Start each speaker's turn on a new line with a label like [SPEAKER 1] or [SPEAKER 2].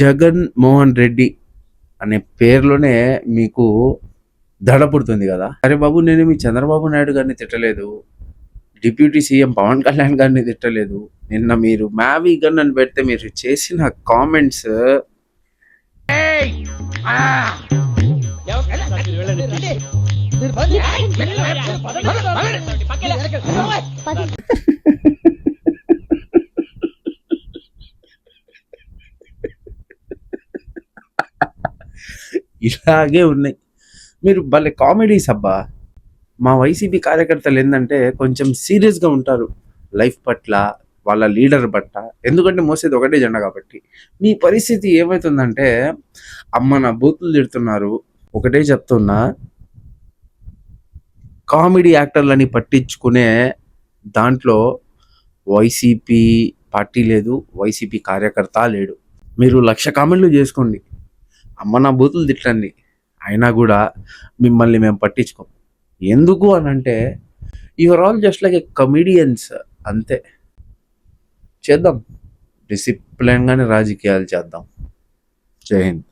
[SPEAKER 1] జగన్ మోహన్ రెడ్డి అనే పేరులోనే మీకు దడ పుడుతుంది కదా. అరే బాబు, నేను మీ చంద్రబాబు నాయుడు గారిని తిట్టలేదు, డిప్యూటీ సీఎం పవన్ కళ్యాణ్ గారిని తిట్టలేదు. నిన్న మీరు మ్యావీ గన్ అని పెడితే మీరు చేసిన కామెంట్స్ ఇలాగే ఉన్నాయి. మీరు భలే కామెడీస్ అబ్బా. మా వైసీపీ కార్యకర్తలు ఏంటంటే కొంచెం సీరియస్గా ఉంటారు లైఫ్ పట్ల, వాళ్ళ లీడర్ పట్ల. ఎందుకంటే మోసేది ఒకటే జెండా కాబట్టి. మీ పరిస్థితి ఏమవుతుందంటే, అమ్మ నా బూతులు తిడుతున్నారు. ఒకటే చెప్తున్నా, కామెడీ యాక్టర్లని పట్టించుకునే దాంట్లో వైసీపీ పార్టీ లేదు, వైసీపీ కార్యకర్త లేడు. మీరు 1,00,000 కామెంట్లు చేసుకోండి, అమ్మ నా బూతులు తిట్టండి, అయినా కూడా మిమ్మల్ని మేము పట్టించుకోం. ఎందుకు అని అంటే, you're all just like a comedians అంతే. చేద్దాం, డిసిప్లిన్గానే రాజకీయాలు చేద్దాం. జై హింద్.